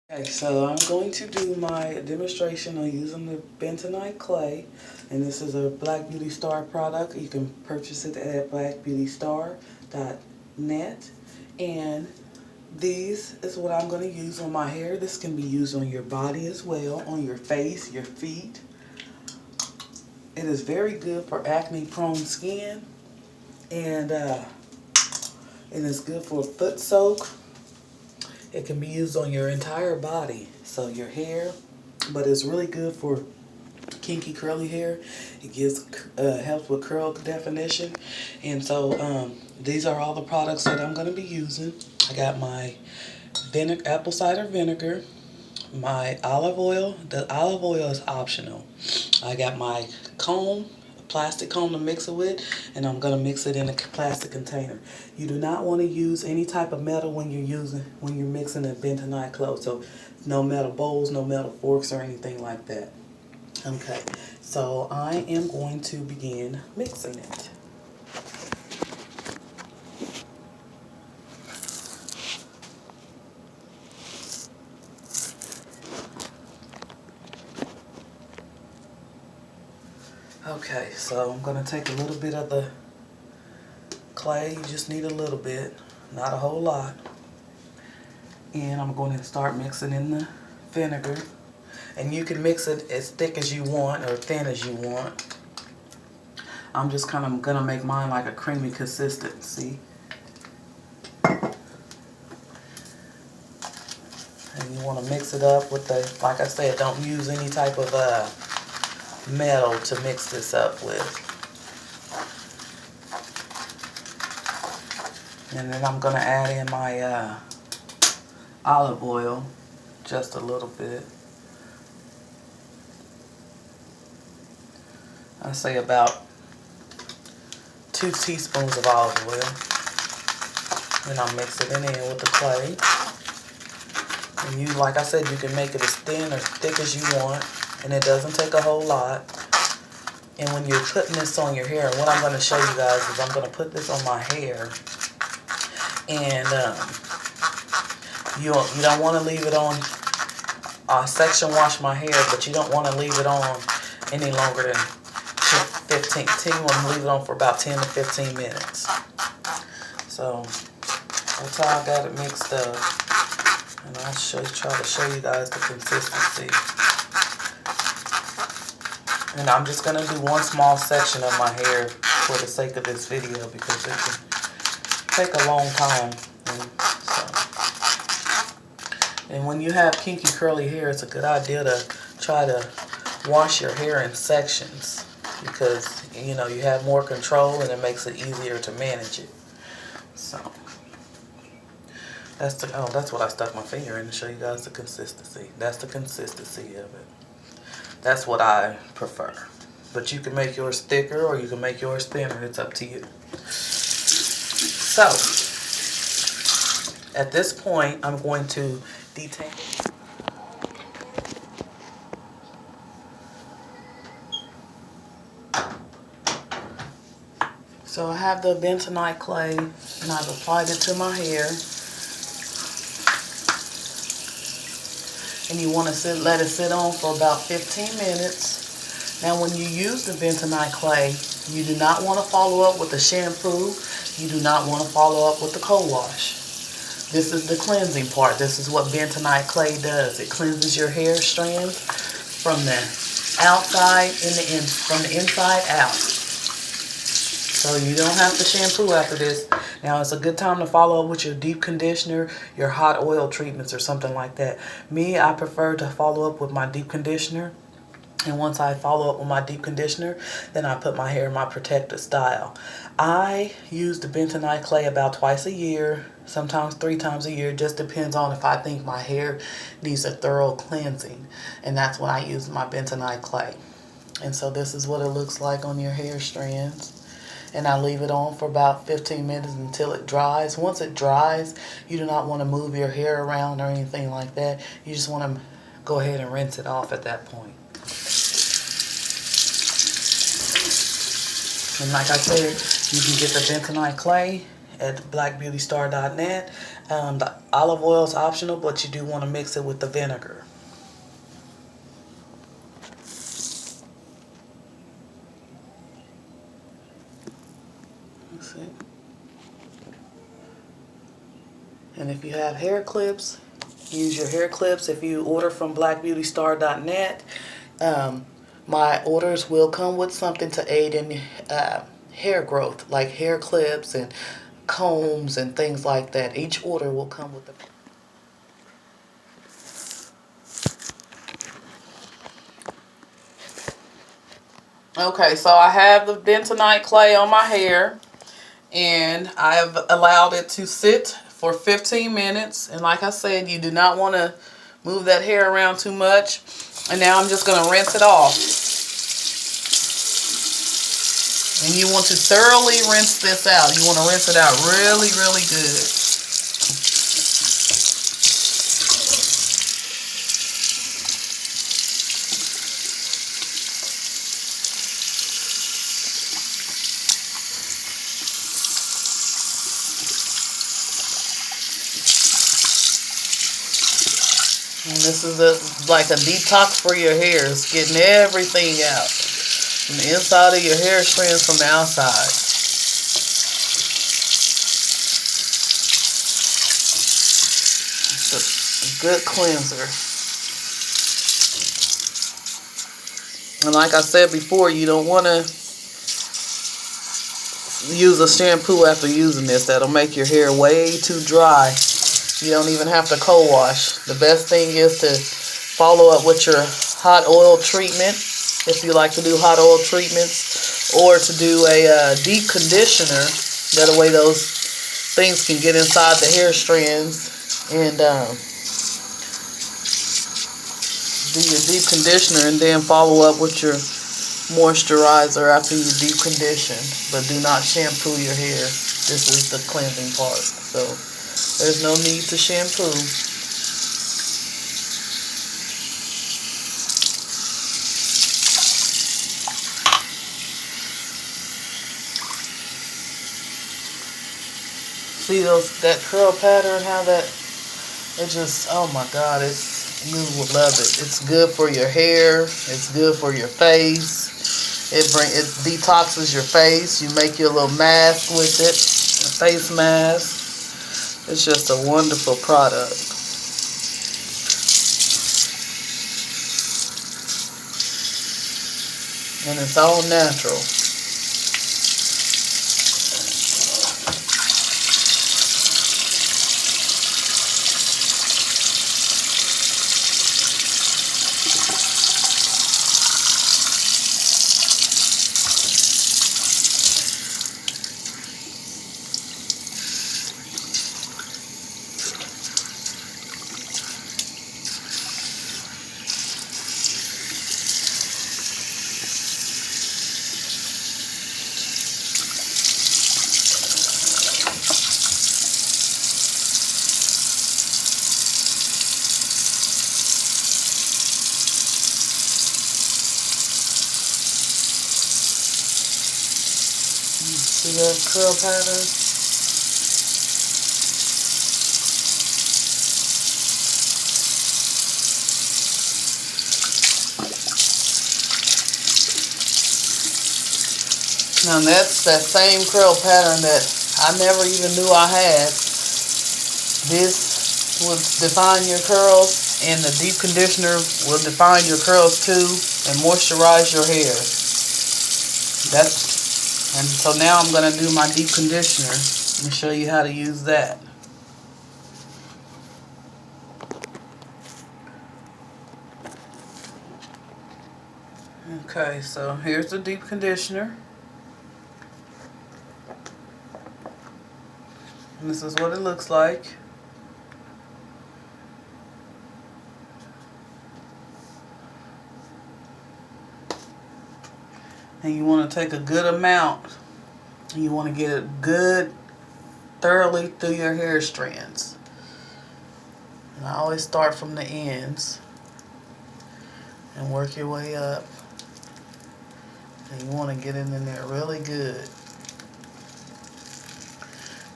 Okay, so I'm going to do my demonstration on using the Bentonite Clay, and this is a Blackbeauty Star product. You can purchase it at blackbeautystar.net, and these is what I'm going to use on my hair. This can be used on your body as well, on your face, your feet. It is very good for acne-prone skin, and it is good for foot soak. It can be used on your entire body, so your hair, but it's really good for kinky curly hair. It gives helps with curl definition, and so these are all the products that I'm going to be using. I got my apple cider vinegar, my olive oil. The olive oil is optional. I got my comb, a plastic comb to mix it with, and I'm gonna mix it in a plastic container. You do not want to use any type of metal when you're mixing a bentonite clay. So no metal bowls, no metal forks or anything like that. Okay, so I am going to begin mixing it. Okay, so I'm going to take a little bit of the clay. You just need a little bit, not a whole lot. And I'm going to start mixing in the vinegar. And you can mix it as thick as you want or thin as you want. I'm just kind of going to make mine like a creamy consistency. And you want to mix it up with the, like I said, don't use any type of metal to mix this up with. And then I'm going to add in my olive oil, just a little bit. I say about 2 teaspoons of olive oil. And I'll mix it in with the clay. And you, like I said, you can make it as thin or thick as you want, and it doesn't take a whole lot. And when you're putting this on your hair, what I'm going to show you guys is I'm going to put this on my hair, and you don't want to leave it on. Section wash my hair, but you don't want to leave it on any longer than 15. You want to leave it on for about 10 to 15 minutes. So that's how I got it mixed up. And I'll try to show you guys the consistency. And I'm just going to do one small section of my hair for the sake of this video because it can take a long time. And when you have kinky curly hair, it's a good idea to try to wash your hair in sections because, you know, you have more control and it makes it easier to manage it. So that's what I stuck my finger in to show you guys the consistency. That's the consistency of it. That's what I prefer. But you can make yours thicker or you can make yours thinner. It's up to you. So at this point, I'm going to detangle. So I have the bentonite clay and I've applied it to my hair. And you want to let it sit on for about 15 minutes. Now when you use the bentonite clay, you do not want to follow up with the shampoo. You do not want to follow up with the co-wash. This is the cleansing part. This is what bentonite clay does. It cleanses your hair strands from the outside from the inside out. So you don't have to shampoo after this. Now it's a good time to follow up with your deep conditioner, your hot oil treatments or something like that. Me, I prefer to follow up with my deep conditioner. And once I follow up with my deep conditioner, then I put my hair in my protective style. I use the bentonite clay about twice a year, sometimes 3 times a year. Just depends on if I think my hair needs a thorough cleansing. And that's when I use my bentonite clay. And so this is what it looks like on your hair strands. And I leave it on for about 15 minutes until it dries. Once it dries, you do not want to move your hair around or anything like that. You just want to go ahead and rinse it off at that point. And like I said, you can get the bentonite clay at blackbeautystar.net. The olive oil is optional, but you do want to mix it with the vinegar. Let's see. And if you have hair clips, use your hair clips. If you order from blackbeautystar.net, my orders will come with something to aid in hair growth, like hair clips and combs and things like that. Each order will come with a... Okay, so I have the Bentonite Clay on my hair, and I have allowed it to sit for 15 minutes. And like I said, you do not want to move that hair around too much. And now I'm just going to rinse it off. And you want to thoroughly rinse this out. You want to rinse it out really, really good. And this is like a detox for your hair. It's getting everything out. From the inside of your hair strands from the outside. It's a good cleanser. And like I said before, you don't want to use a shampoo after using this. That'll make your hair way too dry. You don't even have to co-wash. The best thing is to follow up with your hot oil treatment, if you like to do hot oil treatments, or to do a deep conditioner. That way those things can get inside the hair strands, and do your deep conditioner, and then follow up with your moisturizer after you deep condition. But do not shampoo your hair. This is the cleansing part. So there's no need to shampoo. See that curl pattern, how that, it just, oh my God, you will love it. It's good for your hair. It's good for your face. It detoxes your face. You make your little mask with it, a face mask. It's just a wonderful product. And it's all natural. See that curl pattern? Now that's that same curl pattern that I never even knew I had. This will define your curls, and the deep conditioner will define your curls too and moisturize your hair. And so now I'm going to do my deep conditioner and show you how to use that. Okay, so here's the deep conditioner. And this is what it looks like. And you want to take a good amount. And you want to get it good, thoroughly through your hair strands. And I always start from the ends and work your way up. And you want to get it in there really good.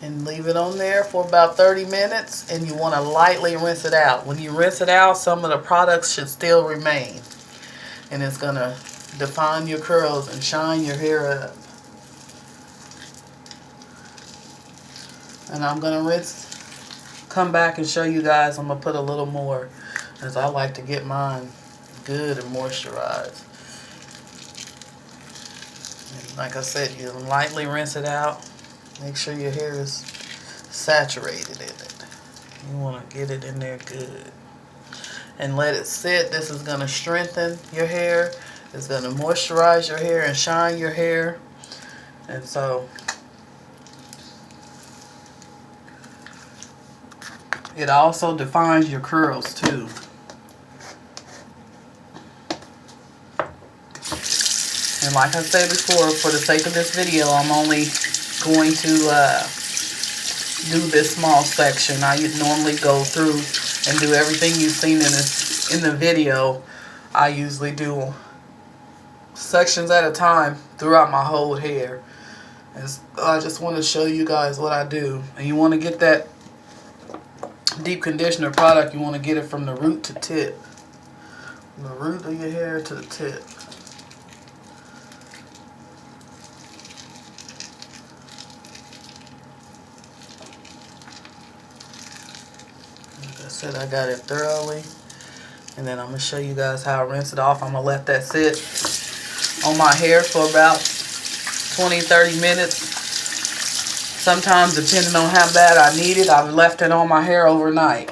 And leave it on there for about 30 minutes, and you want to lightly rinse it out. When you rinse it out, some of the products should still remain, and it's going to define your curls and shine your hair up. And I'm going to come back and show you guys. I'm going to put a little more, as I like to get mine good and moisturized. And like I said, you lightly rinse it out. Make sure your hair is saturated in it. You want to get it in there good. And let it sit. This is going to strengthen your hair. It's going to moisturize your hair and shine your hair. And so it also defines your curls too. And like I said before, for the sake of this video, I'm only going to do this small section. I normally go through and do everything you've seen in the video. I usually do sections at a time throughout my whole hair. And I just want to show you guys what I do. And you want to get that deep conditioner product, you want to get it from the root to tip. From the root of your hair to the tip. Like I said, I got it thoroughly. And then I'm going to show you guys how I rinse it off. I'm going to let that sit on my hair for about 20-30 minutes. Sometimes, depending on how bad I need it, I've left it on my hair overnight.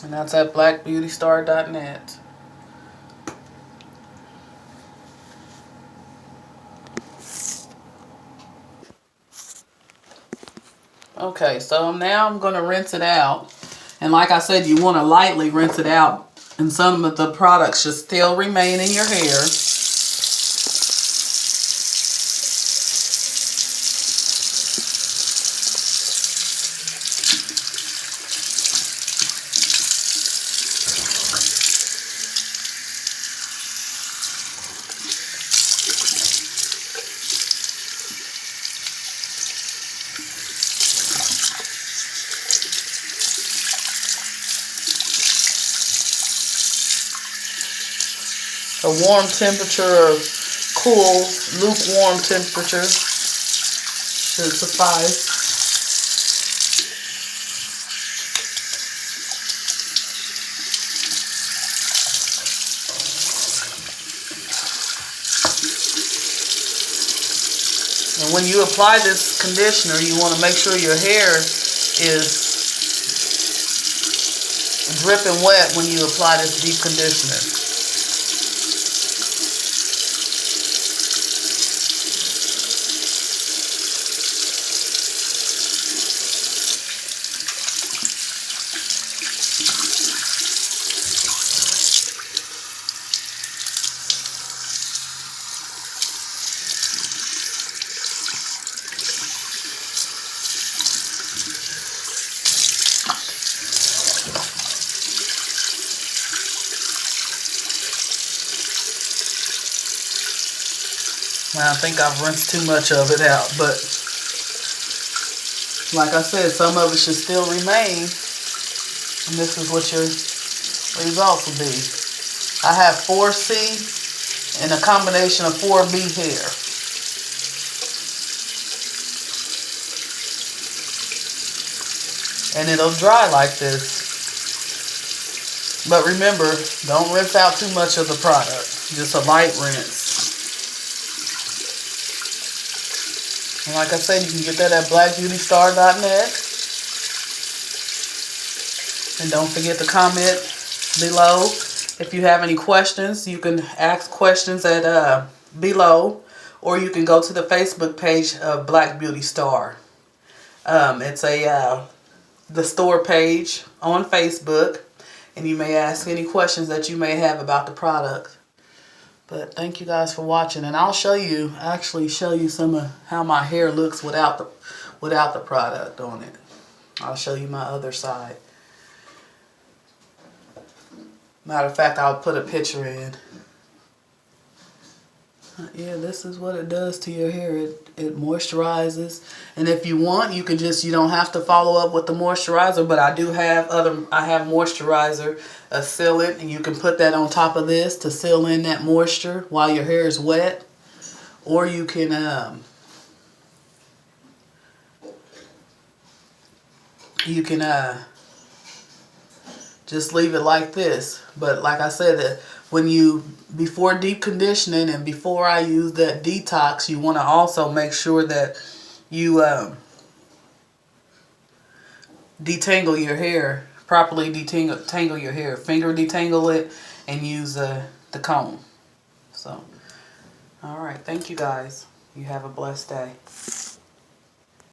And that's at blackbeautystar.net. Okay, so now I'm going to rinse it out. And like I said, you want to lightly rinse it out. And some of the products should still remain in your hair. A warm temperature or cool, lukewarm temperature should suffice. And when you apply this conditioner, you want to make sure your hair is dripping wet when you apply this deep conditioner. I think I've rinsed too much of it out, but like I said, some of it should still remain, and this is what your results will be. I have 4C and a combination of 4B hair. And it'll dry like this. But remember, don't rinse out too much of the product, just a light rinse. And like I said, you can get that at blackbeautystar.net. And don't forget to comment below. If you have any questions, you can ask questions at below. Or you can go to the Facebook page of Black Beauty Star. It's the store page on Facebook. And you may ask any questions that you may have about the product. But thank you guys for watching, and I'll actually show you some of how my hair looks without the product on it. I'll show you my other side. Matter of fact, I'll put a picture in. Yeah, this is what it does to your hair. It moisturizes. And if you want, you can just, you don't have to follow up with the moisturizer, but I do have I have moisturizer, a sealant, and you can put that on top of this to seal in that moisture while your hair is wet. Or you can just leave it like this. But like I said, that when you, before deep conditioning and before I use that detox, you want to also make sure that you detangle your hair, properly detangle your hair, finger detangle it, and use the comb. So, all right, thank you guys. You have a blessed day.